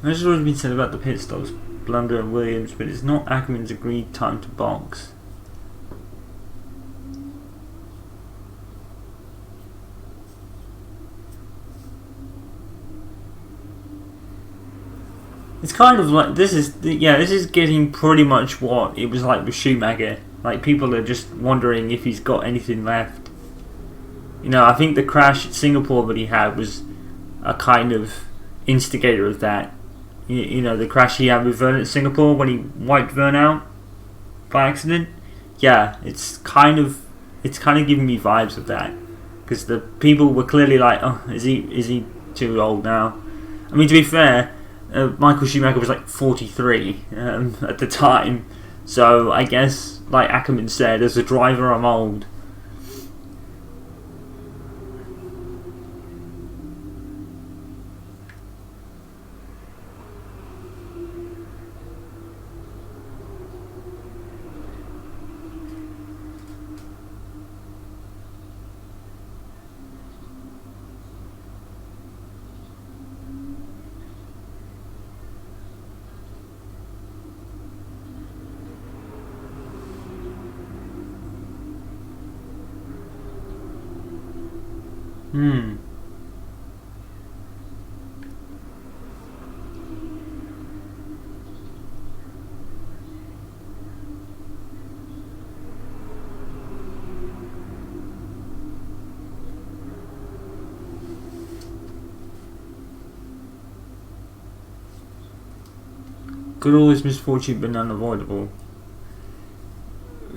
Much has already been said about the pit stops, Blunder and Williams, but it's not Ackerman's agreed time to box. It's kind of like this is getting pretty much what it was like with Schumacher. Like, people are just wondering if he's got anything left. You know, I think the crash at Singapore that he had was a kind of instigator of that. You know, the crash he had with Verne at Singapore when he wiped Verne out by accident. Yeah, it's kind of giving me vibes of that, because the people were clearly like, oh, is he too old now? I mean, to be fair, Michael Schumacher was like 43 at the time, so I guess, like Ackerman said, as a driver I'm old. Could always misfortune been unavoidable?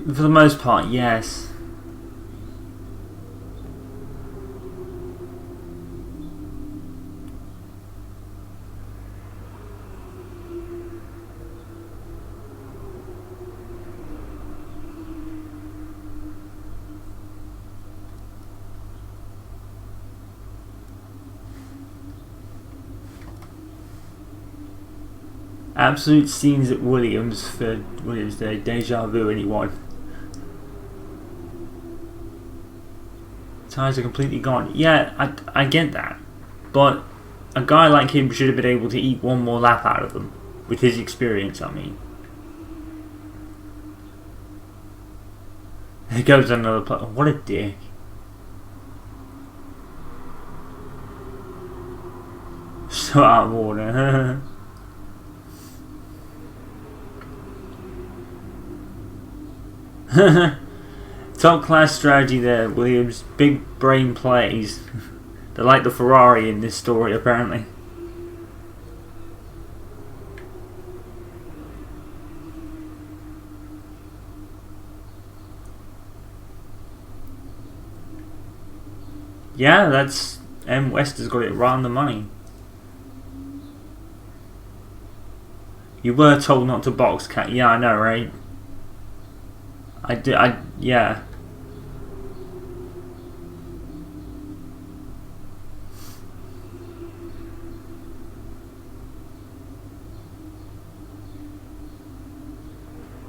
For the most part, yes. Absolute scenes at Williams for Williams Day, deja vu anyone. Tires are completely gone. Yeah, I get that, but a guy like him should have been able to eat one more lap out of them with his experience. I mean, there goes another player. What a dick! So out of order. Top class strategy there, Williams. Big brain plays. They're like the Ferrari in this story, apparently. Yeah, that's M. West has got it right on the money. You were told not to box, Cat. Yeah, I know, right? Yeah.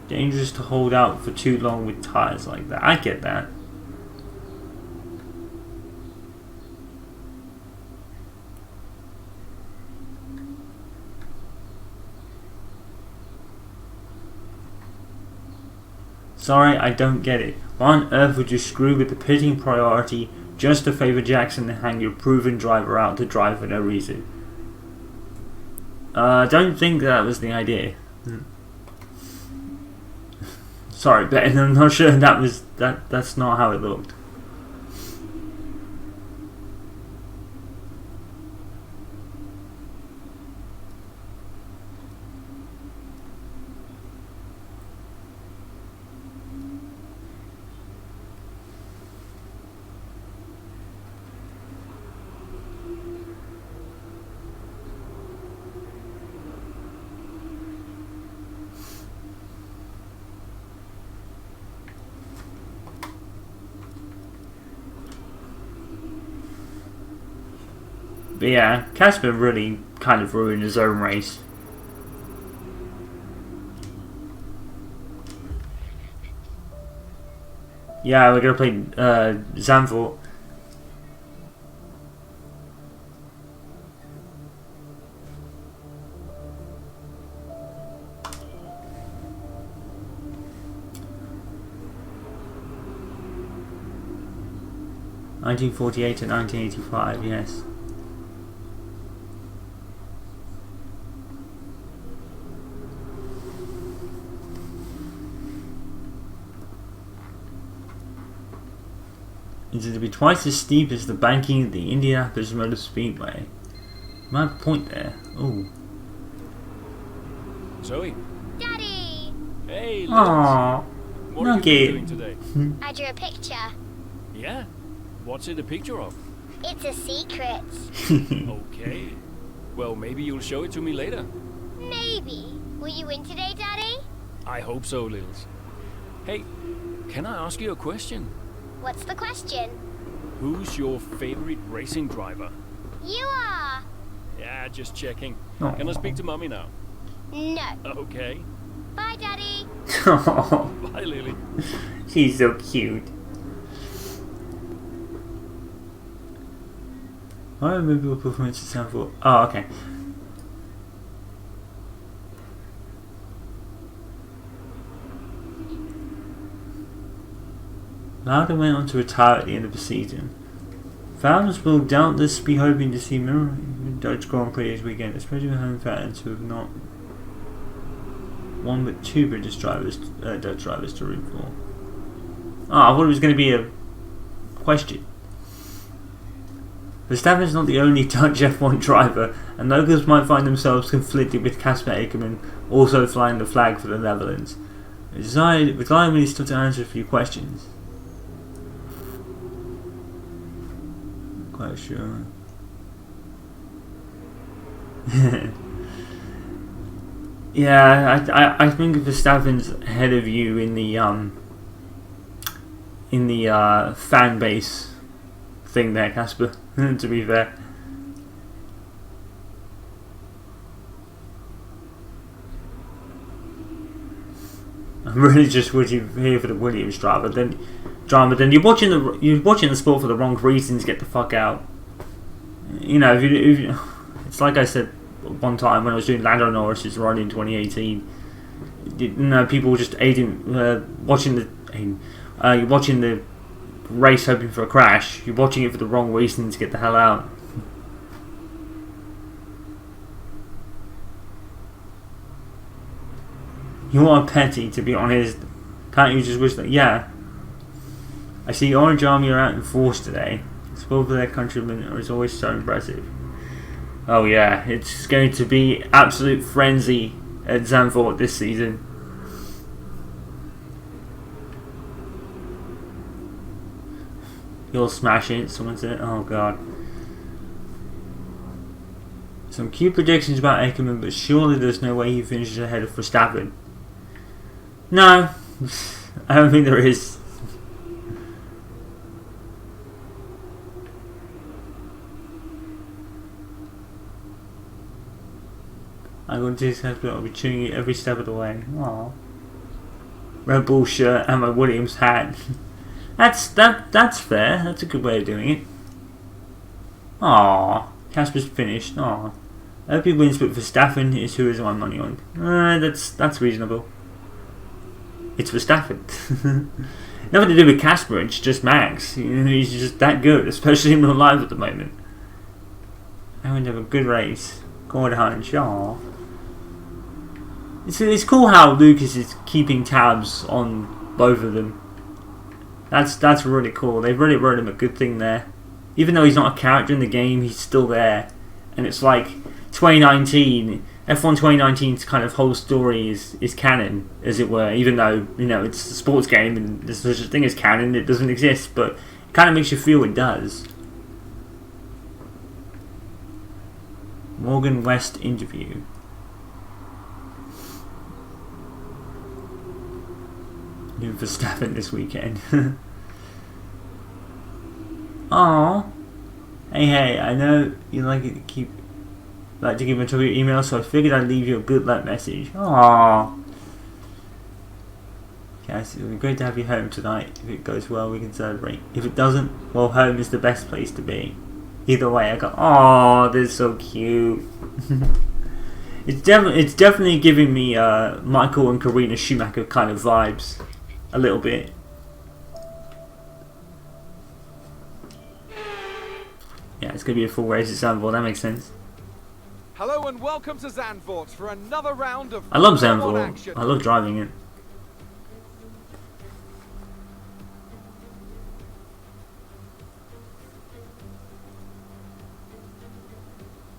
Dangerous to hold out for too long with tires like that. I get that. Sorry, I don't get it. Why on earth would you screw with the pitting priority just to favour Jackson and hang your proven driver out to drive for no reason? I don't think that was the idea. Sorry, Ben, I'm not sure that's not how it looked. But yeah, Casper really kind of ruined his own race. Yeah, we're gonna play Zavdvoort. 1948 to 1985, yes. Is it to be twice as steep as the banking at the Indianapolis Motor Speedway? My point there. Oh. Zoe. Daddy! Hey, Liz. Aww. What are you doing today? I drew a picture. Yeah? What's it a picture of? It's a secret. Okay. Well, maybe you'll show it to me later. Maybe. Will you win today, Daddy? I hope so, Lils. Hey, can I ask you a question? What's the question? Who's your favorite racing driver? You are. Yeah, just checking. Aww. Can I speak to Mommy now? No. Okay. Bye, Daddy. Bye, Lily. She's so cute. Why maybe we'll performance at Zavdvoort? Oh, okay. Lauda went on to retire at the end of the season. Fans will doubtless be hoping to see mirror Dutch Grand Prix this weekend, especially with home fans who have not one but two Dutch drivers to root for. Oh, I thought it was going to be a question. Verstappen is not the only Dutch F1 driver, and locals might find themselves conflicted with Casper also flying the flag for the Netherlands. With Lion still to answer a few questions. Quite sure. Yeah, I think Verstappen's ahead of you in the fan base thing there, Casper. To be fair. I'm really just here for the Williams drama. Then you're watching the sport for the wrong reasons. Get the fuck out. You know, if it's like I said one time when I was doing Lando Norris's run in 2018. You know, people were just watching the race hoping for a crash. You're watching it for the wrong reasons. Get the hell out. You are petty, to be honest. Can't you just wish that? Yeah. I see Orange Army are out in force today. Sport for their countrymen is always so impressive. Oh yeah, it's going to be absolute frenzy at Zavdvoort this season. You'll smash it, someone said. Oh god. Some cute predictions about Ackerman, but surely there's no way he finishes ahead of Verstappen. No, I don't think there is. I'm going to this Casper, I'll be chewing it every step of the way. Aww. Red Bull shirt and my Williams hat. That's fair. That's a good way of doing it. Aww. Casper's finished. Aww. I hope he wins, but Verstappen is who is my money on. That's reasonable. It's Verstappen. Nothing to do with Casper, it's just Max. You know, he's just that good, especially in real life at the moment. I would have a good race. Good hunch, aww. It's cool how Lucas is keeping tabs on both of them. That's really cool. They've really wrote him a good thing there. Even though he's not a character in the game, he's still there. And it's like 2019, F1 2019's kind of whole story is canon, as it were. Even though, you know, it's a sports game and there's such a thing as canon, it doesn't exist. But it kind of makes you feel it does. Morgan West interview. New Verstappen this weekend. Aww. Hey, I know you like to keep on top of your email, so I figured I'd leave you a good luck message. Aww. Guys, it'll be great to have you home tonight. If it goes well, we can celebrate. If it doesn't, well, home is the best place to be. Either way, I go, aww, they're so cute. It's definitely giving me Michael and Karina Schumacher kind of vibes. A little bit. Yeah, it's going to be a full race at Zavdvoort. That makes sense. Hello and welcome to Zavdvoort for another round of I love Formula 1 Zavdvoort. action. I love driving it.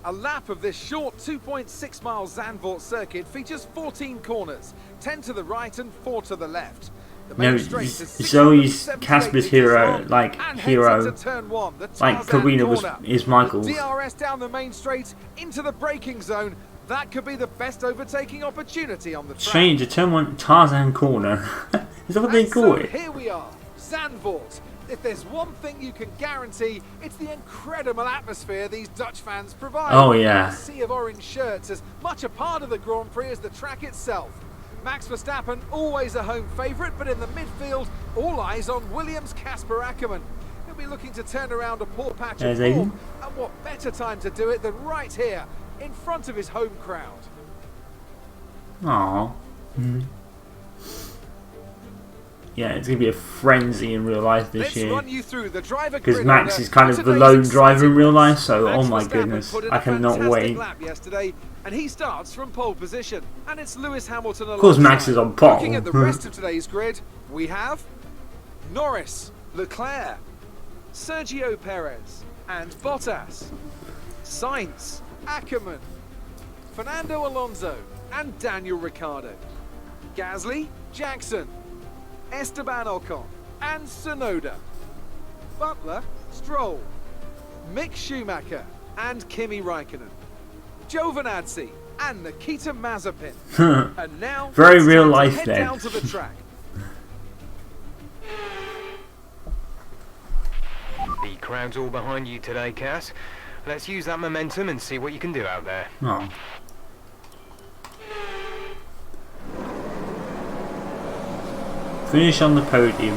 A lap of this short 2.6 mile Zandvoort circuit features 14 corners, 10 to the right and 4 to the left. The main No, straight is it's always 678 Casper's meters hero, long like and heads hero, into turn 1, the like Tarzan Karina was corner. is Michael's. The DRS down the main straight into the braking zone. That could be the best overtaking opportunity on the track. Strange, a turn 1 Tarzan corner. Is that what they And call so it? here we are, Zandvoort. If there's one thing you can guarantee, it's the incredible atmosphere these Dutch fans provide. Oh, yeah. A sea of orange shirts as much a part of the Grand Prix as the track itself. Max Verstappen, always a home favourite, but in the midfield, all eyes on Williams' Casper Ackerman. He'll be looking to turn around a poor patch of There's Aiden. form, and what better time to do it than right here, in front of his home crowd. Aww. Yeah, it's going to be a frenzy in real life this Let's year. run you through the driver Because grid Max order is kind for of the today's lone exciting driver in real race. life, so Max oh my Verstappen goodness. put in I a cannot fantastic wait. lap yesterday, and he starts from pole position, and it's Lewis Hamilton Of course Max alongside. is on pole. Looking at the rest of today's grid, we have Norris, Leclerc, Sergio Perez, and Bottas, Sainz, Ackerman, Fernando Alonso, and Daniel Ricciardo, Gasly, Jackson, Esteban Ocon, and Tsunoda, Butler, Stroll, Mick Schumacher, and Kimi Raikkonen, Giovinazzi, and Nikita Mazepin. And now, Very it's real time to life head then. down to the track. The crowd's all behind you today, Cass. Let's use that momentum and see what you can do out there. Oh. Finish on the podium.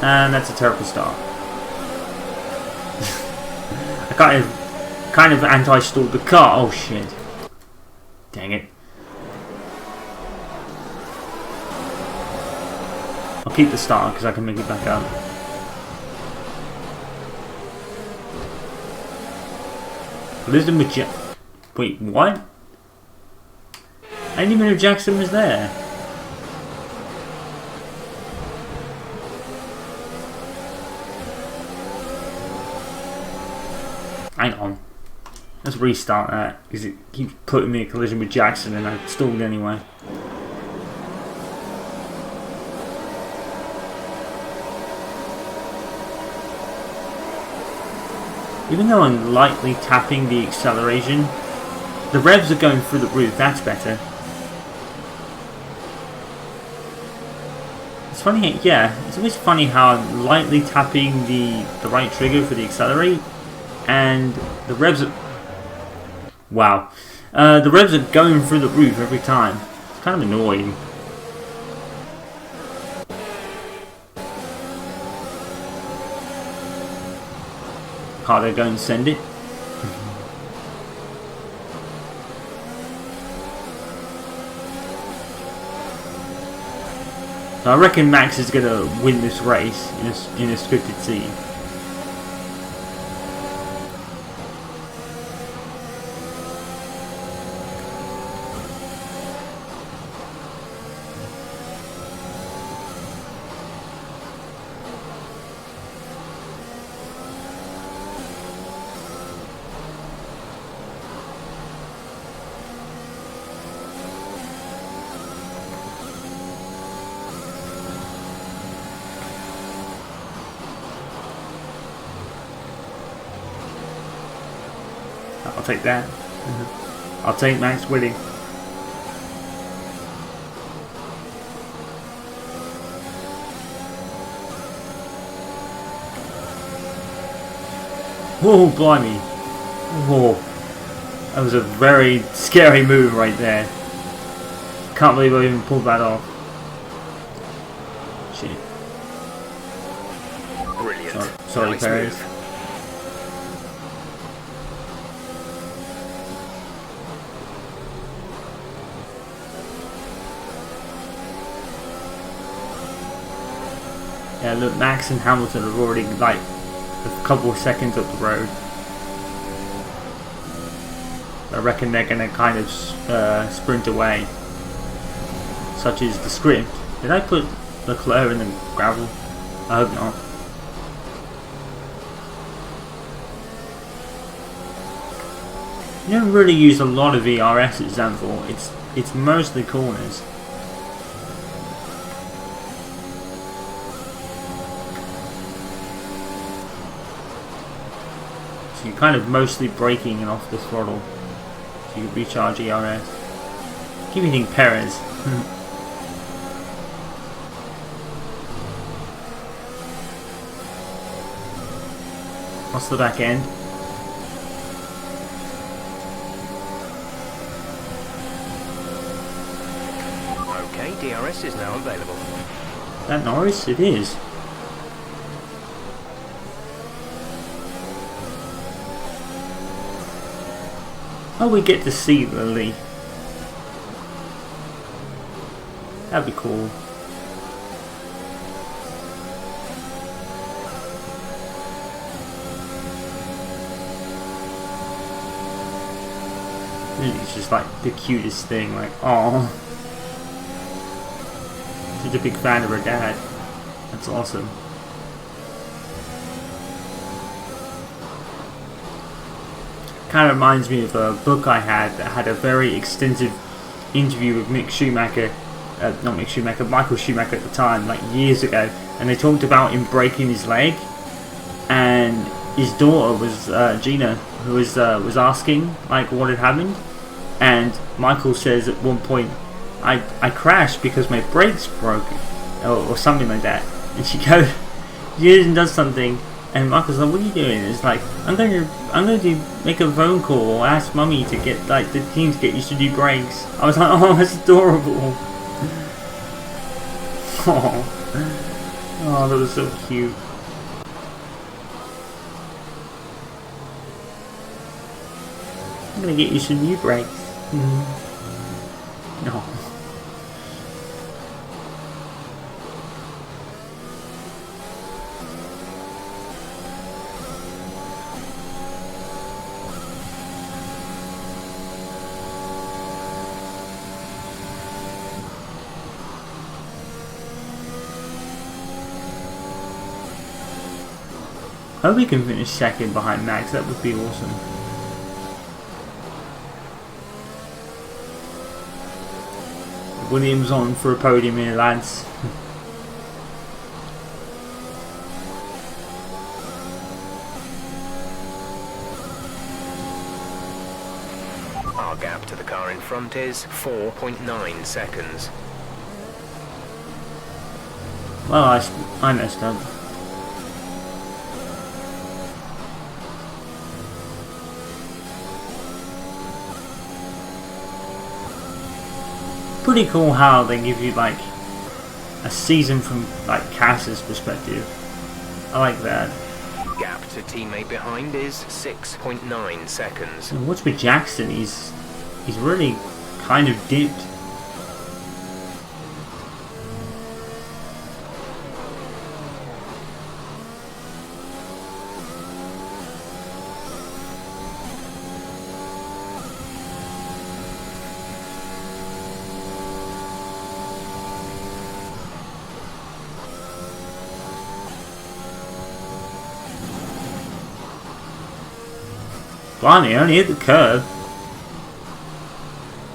And that's a terrible start. I kind of anti-stalled the car. Oh shit. Dang it. I'll keep the start because I can make it back up. Wisdom with wait, what? I didn't even know Jackson was there. Hang on. Let's restart that because it keeps putting me in a collision with Jackson and I stalled anyway. Even though I'm lightly tapping the acceleration, the revs are going through the roof. That's better. It's funny, yeah. It's always funny how I'm lightly tapping the right trigger for the accelerate, and the revs are... Wow. The revs are going through the roof every time. It's kind of annoying. Can't they go and send it? So I reckon Max is going to win this race in a scripted scene. I'll take that. I'll take Max winning. Oh, blimey. Whoa. That was a very scary move right there. Can't believe I even pulled that off. Shit. Brilliant. Sorry, Nice Perez. move. Yeah, look, Max and Hamilton are already like a couple of seconds up the road. I reckon they're going to kind of sprint away. Such is the script. Did I put Leclerc in the gravel? I hope not. You don't really use a lot of ERS at Zavdvoort. It's mostly corners. So you're kind of mostly braking and off the throttle. So you recharge ERS. Keep hitting Perez. What's the back end? Okay, DRS is now available. That Norris? It is. Oh, we get to see Lily. That'd be cool. Lily's just like the cutest thing, like, oh. She's a big fan of her dad. That's awesome. Kind of reminds me of a book I had that had a very extensive interview with Mick Schumacher, not Mick Schumacher, Michael Schumacher at the time, like years ago, and they talked about him breaking his leg, and his daughter was Gina, who was asking like what had happened, and Michael says at one point, I crashed because my brakes broke, or something like that, and she goes, she goes and does something. And Michael's like, what are you doing? It's like, I'm going to make a phone call or ask mummy to get, like, the team to get used to do breaks. I was like, oh, that's adorable. Oh, that was so cute. I'm going to get you some new breaks. No. I hope we can finish second behind Max, that would be awesome. Williams on for a podium here, lads. Our gap to the car in front is 4.9 seconds. Well, I messed up. Pretty cool how they give you like a season from like Casper's perspective. I like that. Gap to teammate behind is 6.9 seconds. And what's with Jackson? He's really kind of dipped. Blimey, I only hit the curb.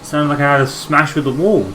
Sounded like I had a smash with the wall.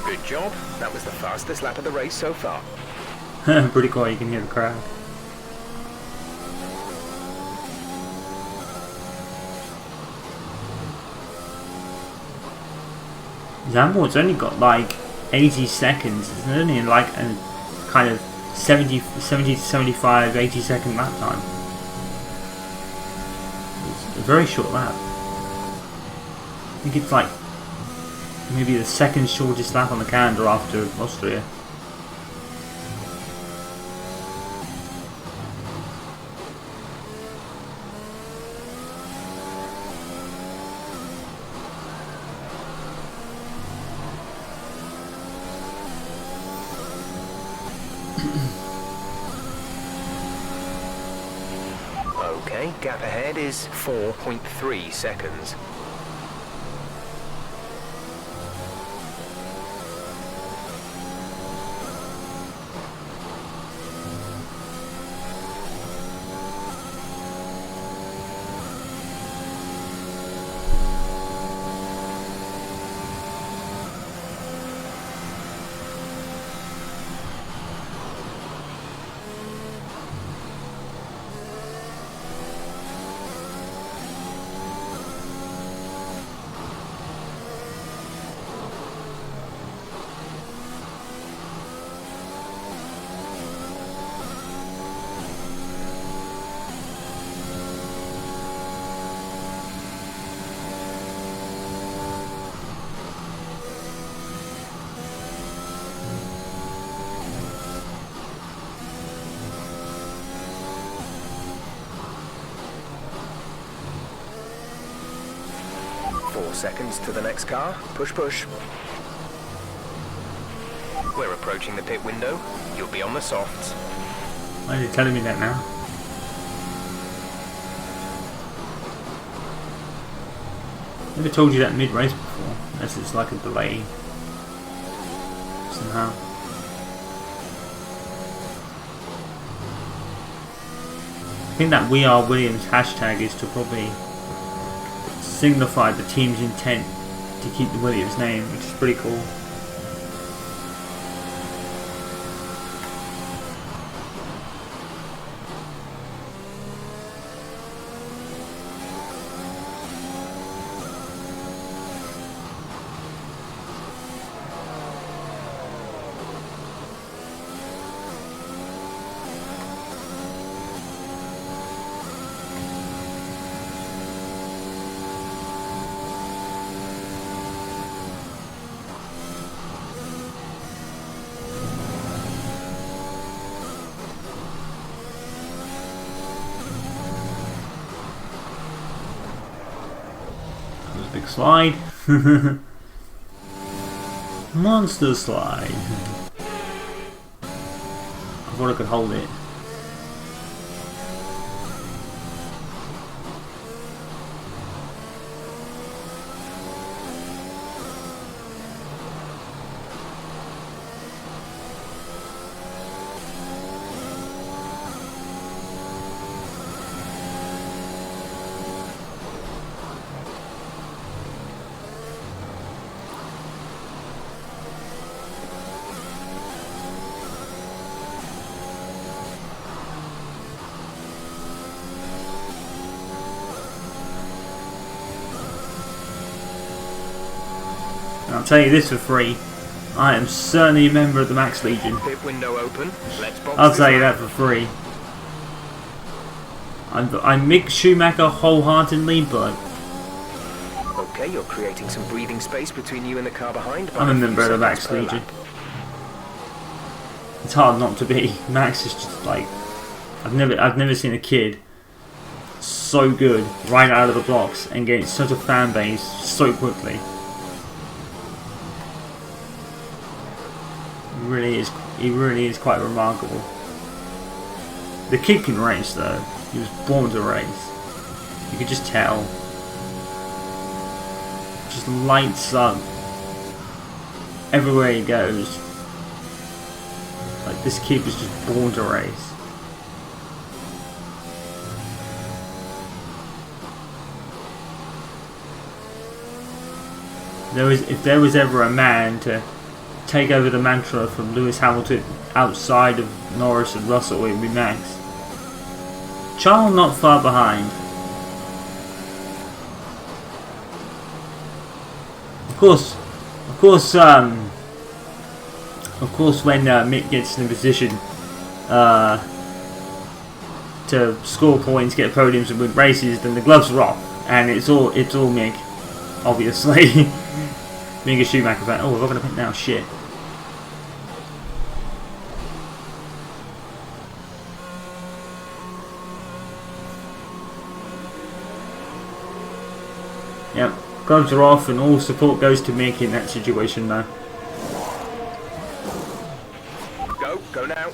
Good job. That was the fastest lap of the race so far. Pretty cool, you can hear the crowd. Zavdvoort's only got like 80 seconds. It's only like a kind of 70 to 75, 80 second lap time. It's a very short lap. I think it's like maybe the second shortest lap on the calendar after Austria. Okay, gap ahead is 4.3 seconds. Seconds to the next car. Push, push. We're approaching the pit window. You'll be on the softs. Why are you telling me that now? Never told you that mid-race before, unless it's like a delay somehow. I think that We Are Williams hashtag is to probably signify the team's intent to keep the Williams name, which is pretty cool. Big slide. Monster slide. I thought I could hold it. I'll tell you this for free. I am certainly a member of the Max Legion. Pit window open. Let's box I'll this tell you lap. that for free. I'm Mick Schumacher wholeheartedly, but Okay, you're creating some breathing space between you and the car behind. I'm a member of the Max Legion. It's hard not to be. Max is just like I've never seen a kid so good right out of the blocks and get such a fan base so quickly. He really is quite remarkable. The kid can race though. He was born to race. You could just tell. Just lights up everywhere he goes. Like this kid was just born to race. If there was ever a man to take over the mantra from Lewis Hamilton outside of Norris and Russell, it would be Max. Charles not far behind. Of Of course, when Mick gets in a position to score points, get podiums, and win races, then the gloves are off, and it's all Mick, obviously. Being a Schumacher fan. Oh, we're going to pit now. Shit. Yep, gloves are off, and all support goes to Mick in that situation, though. Go now.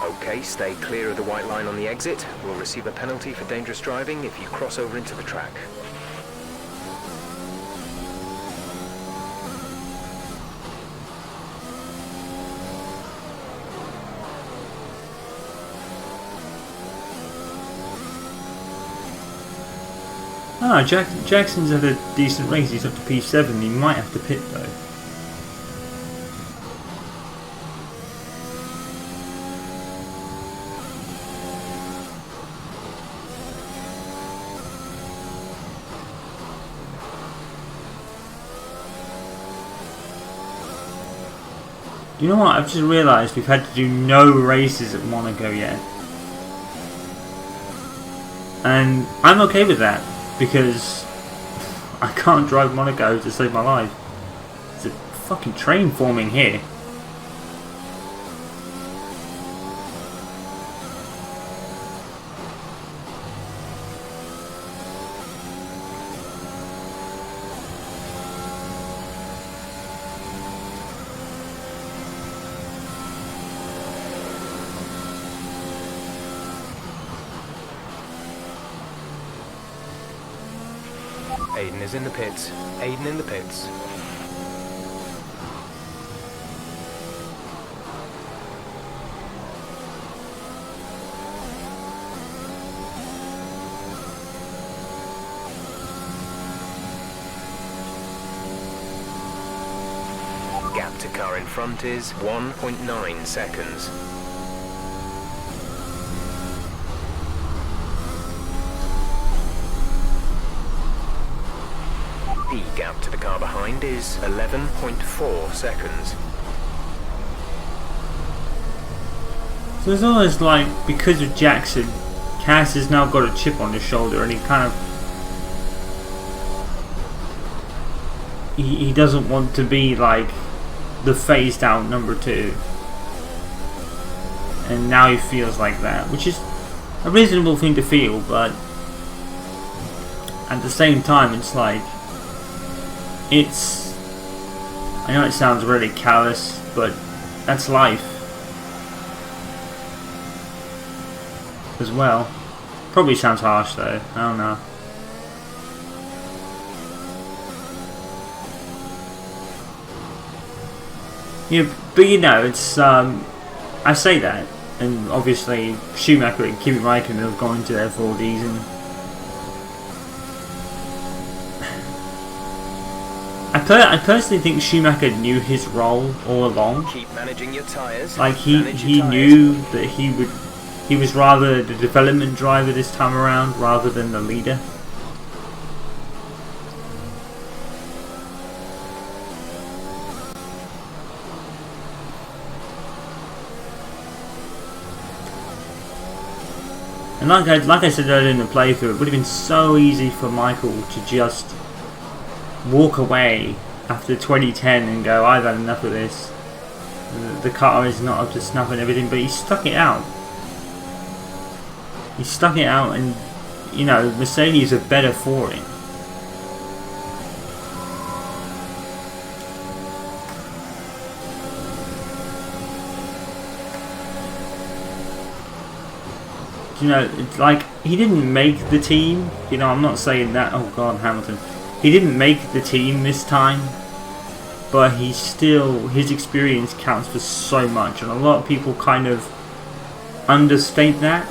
Okay, stay clear of the white line on the exit. We'll receive a penalty for dangerous driving if you cross over into the track. Ah, Jackson's had a decent race. He's up to P7. He might have to pit though. You know what? I've just realised we've had to do no races at Monaco yet. And I'm okay with that, because I can't drive Monaco to save my life. There's a fucking train forming here. Aiden is in the pits. Aiden in the pits. Gap to car in front is 1.9 seconds. The gap to the car behind is 11.4 seconds. So it's almost like, because of Jackson, Cass has now got a chip on his shoulder, and he kind of... He doesn't want to be like the phased out number 2. And now he feels like that, which is a reasonable thing to feel, but at the same time it's like... I know it sounds really callous, but that's life as well. Probably sounds harsh though, I don't know. Yeah, but you know, it's I say that, and obviously Schumacher and Kimi Raikkonen have gone into their 40s, and I personally think Schumacher knew his role all along. Keep managing your tires. Like he knew that he was rather the development driver this time around rather than the leader. And like I said earlier in the playthrough, it would have been so easy for Michael to just walk away after 2010 and go, I've had enough of this. The car is not up to snuff and everything, but he stuck it out. He stuck it out, and you know, Mercedes are better for it. You know, it's like, he didn't make the team. You know, I'm not saying that. Oh God, Hamilton. He didn't make the team this time, but he still, his experience counts for so much, and a lot of people kind of understate that.